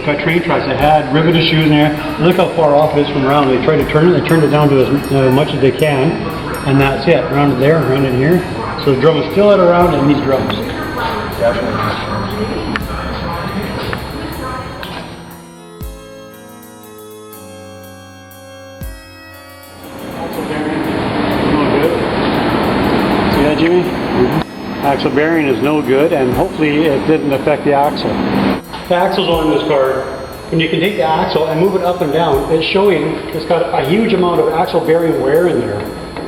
got train tracks that had riveted shoes in there. Look how far off it is from around. They tried to turn it. They turned it down to as much as they can, and that's it. Around it there, around it here. So the drum is still at around in these drums. Definitely. Jimmy? Axle bearing is no good, and hopefully it didn't affect the axle. The axle's on this car, and you can take the axle and move it up and down. It's showing it's got a huge amount of axle bearing wear in there.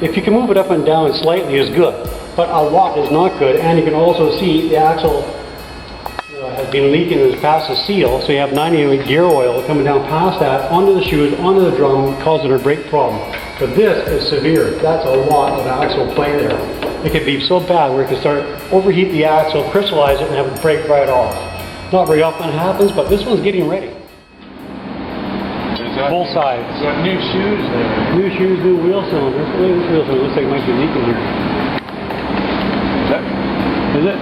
If you can move it up and down slightly is good, but a lot is not good, and you can also see the axle has been leaking past the seal, so you have 98 gear oil coming down past that, onto the shoes, onto the drum, causing a brake problem. But this is severe. That's a lot of axle play there. It can be so bad where it can start overheat the axle, crystallize it, and have it break right off. Not very often it happens, but this one's getting ready. Both sides. It's got new shoes there. New shoes, new wheel cylinders. Look at this wheel cylinder. Looks like it might be leaking here. Is it?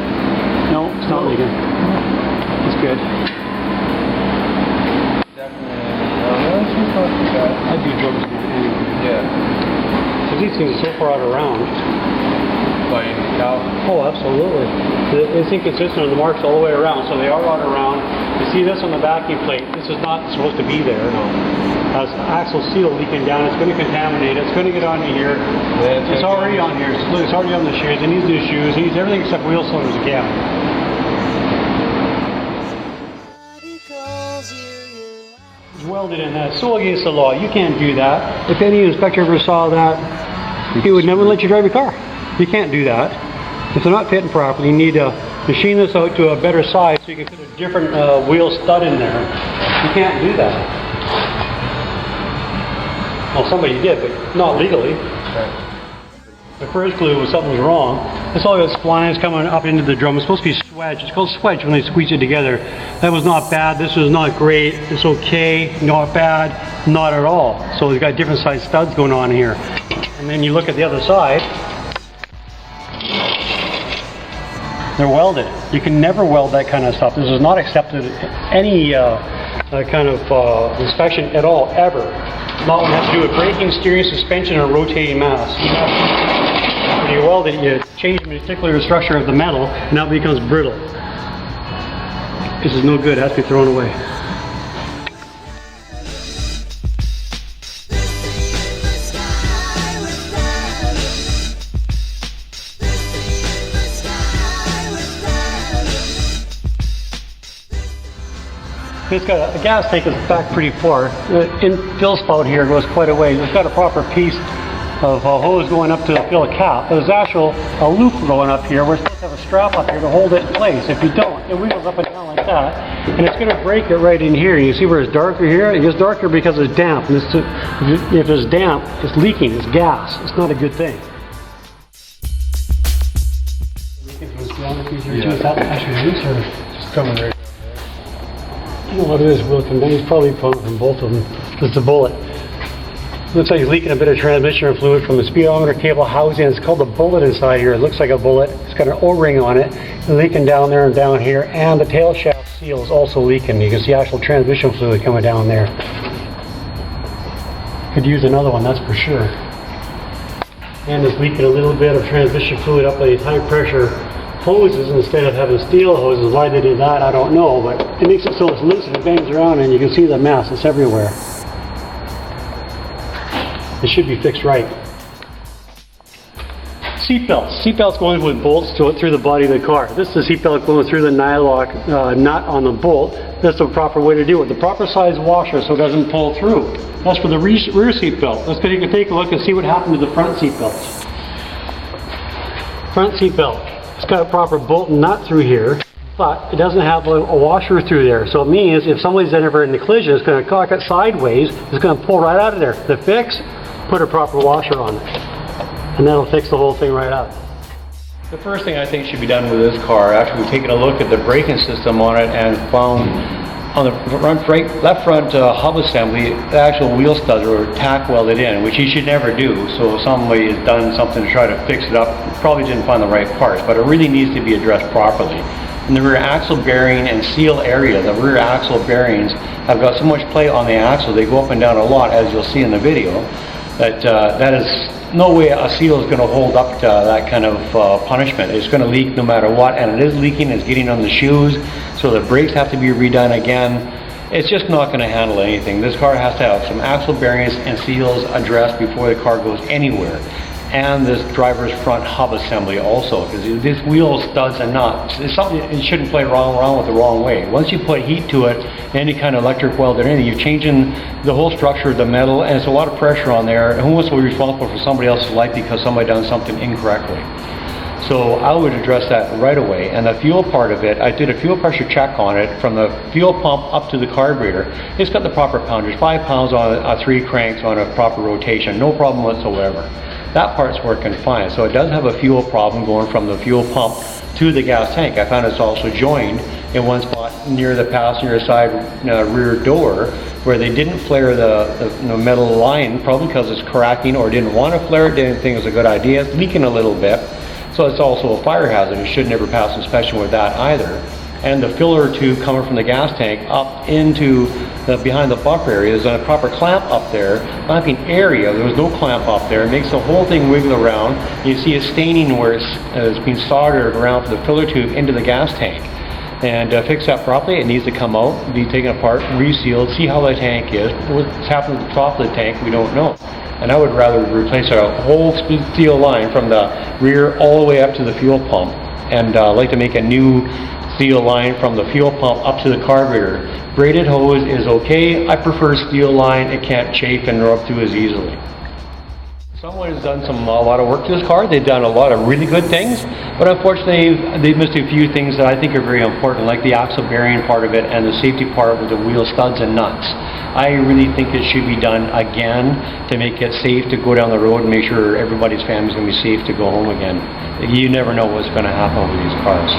No, it's not leaking. It's good. Definitely. I'd be drums anyway. Yeah. Because these things are so far out around. Oh, absolutely. It's inconsistent on the marks all the way around, so they are out around. You see this on the backing plate. This is not supposed to be there. No. As axle seal leaking down, it's going to contaminate. It's going to get onto here. Yeah, it's already on here. It's already on the shoes. It needs new shoes. It needs everything except wheel cylinders again. It's welded in that. So against the law. You can't do that. If any inspector ever saw that, he would never let you drive your car. You can't do that. If they're not fitting properly, you need to machine this out to a better size so you can put a different wheel stud in there. You can't do that. Well, somebody did, but not legally. Right. The first clue was something was wrong. This all got splines coming up into the drum. It's supposed to be swedge. It's called swedge when they squeeze it together. That was not bad. This was not great. It's okay. Not bad. Not at all. So we've got different size studs going on here. And then you look at the other side. They're welded. You can never weld that kind of stuff. This is not accepted any kind of inspection at all, ever. Not when it has to do with braking, steering, suspension, or rotating mass. When you weld it, you change the particular structure of the metal, and now it becomes brittle. This is no good. It has to be thrown away. It's got a gas tank that's back pretty far. The infill spout here goes quite a ways. It's got a proper piece of hose going up to fill a cap. There's actually a loop going up here. We're supposed to have a strap up here to hold it in place. If you don't, it wiggles up and down like that, and it's going to break it right in here. You see where it's darker here? It gets darker because it's damp. And if it's damp, it's leaking. It's gas. It's not a good thing. Actually, these are just coming right. I don't know what it is, Wilton. He's probably from both of them. It's a bullet. Looks like he's leaking a bit of transmission fluid from the speedometer cable housing. It's called a bullet inside here. It looks like a bullet. It's got an O-ring on it. It's leaking down there and down here. And the tail shaft seal is also leaking. You can see actual transmission fluid coming down there. Could use another one, that's for sure. And it's leaking a little bit of transmission fluid up by these high pressure hoses instead of having steel hoses. Why they did that, I don't know, but it makes it so it's loose and it bangs around and you can see the mess. It's everywhere. It should be fixed right. Seatbelts. Seatbelts going with bolts through the body of the car. This is the seatbelt going through the nylock nut on the bolt. That's the proper way to do it. The proper size washer so it doesn't pull through. That's for the rear seatbelt. Let's take a look and see what happened to the front seatbelts. Front seatbelt. It's got a proper bolt and nut through here, but it doesn't have a washer through there. So it means if somebody's ever in the collision, it's going to cock it sideways, it's going to pull right out of there. The fix, put a proper washer on it, and that'll fix the whole thing right up. The first thing I think should be done with this car, after we've taken a look at the braking system on it and found on the left front hub assembly, the actual wheel studs are tack welded in, which you should never do. So if somebody has done something to try to fix it up, probably didn't find the right parts, but it really needs to be addressed properly. in the rear axle bearing and seal area. The rear axle bearings have got so much play on the axle, they go up and down a lot, as you'll see in the video, that that is no way a seal is going to hold up to that kind of punishment. It's going to leak no matter what, and it is leaking, it's getting on the shoes, so the brakes have to be redone again. It's just not going to handle anything. This car has to have some axle bearings and seals addressed before the car goes anywhere. And this driver's front hub assembly also, because this wheel studs and nuts, it's something it shouldn't play around with the wrong way. Once you put heat to it, any kind of electric weld or anything, you're changing the whole structure of the metal, and it's a lot of pressure on there. And who wants to be responsible for somebody else's life because somebody done something incorrectly? So I would address that right away. And the fuel part of it, I did a fuel pressure check on it from the fuel pump up to the carburetor. It's got the proper poundage, 5 pounds on 3 cranks on a proper rotation, no problem whatsoever. That part's working fine. So it does have a fuel problem going from the fuel pump to the gas tank. I found it's also joined in one spot near the passenger side rear door, where they didn't flare the metal line, probably because it's cracking, or didn't want to flare it, didn't think it was a good idea. It's leaking a little bit. So it's also a fire hazard. It should never pass inspection with that either. And the filler tube coming from the gas tank up into the behind the bumper area, there's a proper clamp up there, clamping area. There was no clamp up there. It makes the whole thing wiggle around. You see it staining where it's being soldered around for the filler tube into the gas tank. And to fix that properly, it needs to come out, be taken apart, resealed, see how the tank is. What's happened at the top of the tank, we don't know. And I would rather replace a whole steel line from the rear all the way up to the fuel pump, and like to make a new steel line from the fuel pump up to the carburetor. Braided hose is okay. I prefer steel line. It can't chafe and rub through as easily. Someone has done a lot of work to this car. They've done a lot of really good things, but unfortunately they've missed a few things that I think are very important, like the axle bearing part of it and the safety part with the wheel studs and nuts. I really think it should be done again to make it safe to go down the road and make sure everybody's family is going to be safe to go home again. You never know what's going to happen with these cars.